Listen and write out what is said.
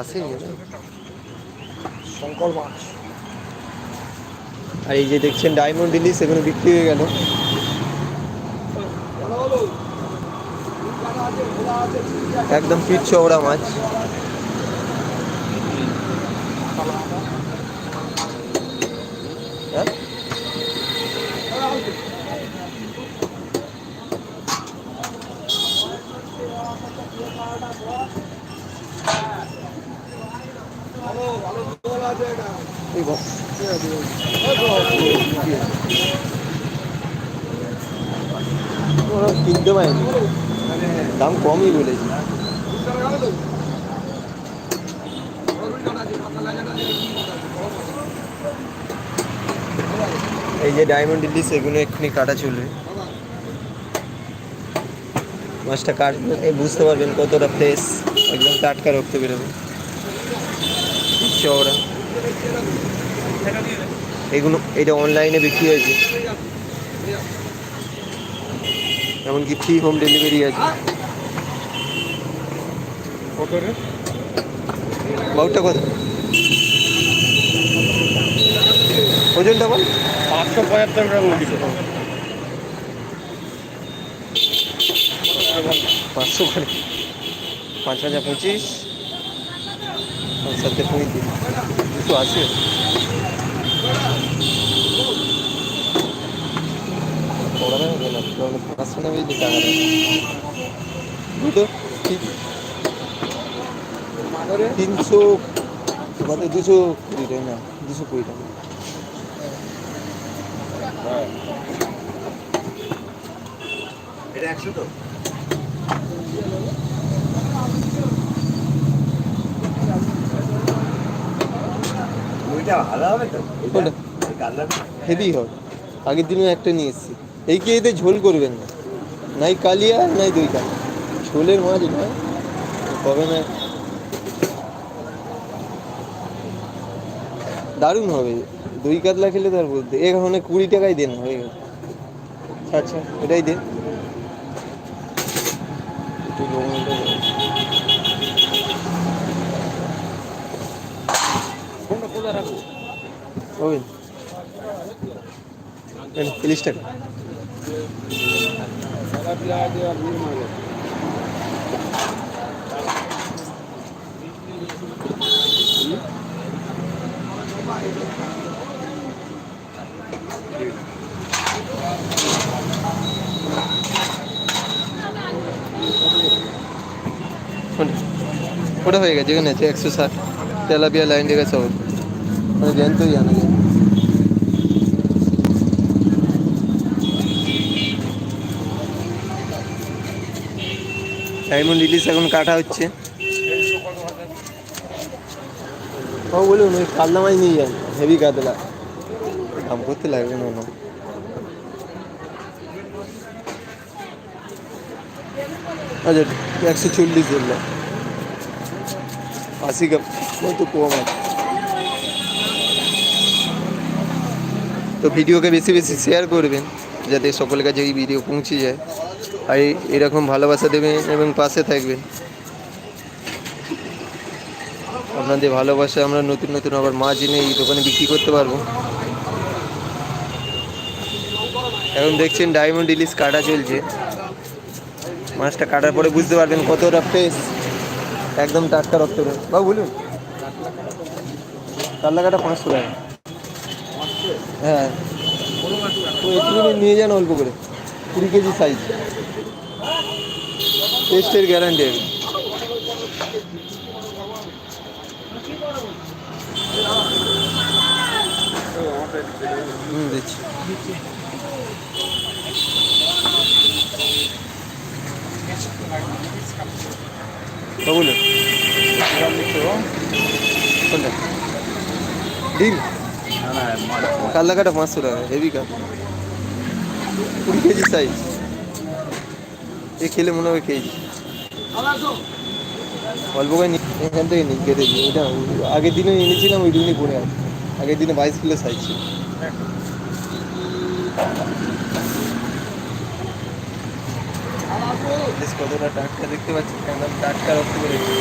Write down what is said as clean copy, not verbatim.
আসেনি না শঙ্কর মাছ। আর এই যে দেখছেন ডায়মন্ড ইলিশ এগুলো বিক্রি হয়ে গেল। একদম পিঠ চওড়া মাছ। হ্যাঁ ওরা কিনতে পারেনি, দাম কমই বলেছি। এই যে ডায়মন্ড ইলিশ এগুলো এক্ষুনি কাটা চলবে। মাছটা কাটবে বুঝতে পারবেন কতটা ফ্রেশ, একদম টাটকা রক্ত বেরোবে চওড়া। এগুলো এটা অনলাইনে বিক্রি হয়েছে, এমনকি ফ্রি হোম ডেলিভারি আছে। বাউটা কত ওজনটা বল? 575 গ্রাম কিলো। 500 করে 5 হাজার 25 সাথে 35 280। ওরা না গেল 500 নেবে যে টাকা দুটো ঠিক 300 মানে 220 টাকা না 220 টাকা। এটা 100 তো? ওইটা ভালো হবে তো? কোনটা হেভি হবে। আগের দিনও একটা নিয়ে এসেছি। এই কি এতে ঝোল করবেন না, নাই কালিয়া নাই দই কালিয়া, ঝোলের মাছ নয় হবে না। দারুণ হবে। দই কাতলা খেলে তার বলতে এখানে 20 টাকায় দেন হয়ে গেল। আচ্ছা এটাই দেন একটু লবণটা দেন। কোনটা কোথায় রাখবো? ওই 30 টাকা। ওটা হয়ে গেছে, এখানে আছে 160 তেলাপিয়া লাইন দিয়ে গেছে ওর মানে জ্যান্তই জানা যায়। ডায়মন্ড ইলিশ এখন কাটা হচ্ছে। ও বলুন ওই কাতলা মাছ নিয়ে যান, হেভি কাতলা, দাম করতে লাগবে না না। আচ্ছা 140 দিলাম, 80 গ্রাম তো কম আছে। তো ভিডিওকে বেশি বেশি শেয়ার করবেন যাতে সকলের কাছে এই ভিডিও পৌঁছে যায়, আর এরকম ভালোবাসা দেবেন এবং পাশে থাকবেন। আপনাদের ভালোবাসা আমরা নতুন নতুন আবার মাছ এনে এই দোকানে বিক্রি করতে পারবো। এখন দেখছেন ডায়মন্ড ইলিশ কাটা চলছে। মাছটা কাটার পরে বুঝতে পারবেন কতটা ফ্রেশ, একদম টাটকা রক্ত বের। বাবু বলুন কাতলা কাটা 500 টাকা। হ্যাঁ তো একটুখানি নিয়ে যান অল্প করে, 20 কেজি সাইজ, টেস্টের গ্যারান্টি। দিচ্ছি বলুন কোনটা ডিম? কাতলা কাটা 500 টাকা, হেভি কাট, 20 কেজি সাইজ। এ খেলে মনে হবে কেজি অল্প করে এখান থেকে নিই কেটে দিই। ওইটা আগের দিনে এনেছিলাম ওই দিনই পড়ে আছে, আগের দিনে 22 কিলো সাইজ ছিল। কতটা টাটকা দেখতে পাচ্ছি, একদম টাটকা রক্ত বেরোচ্ছে।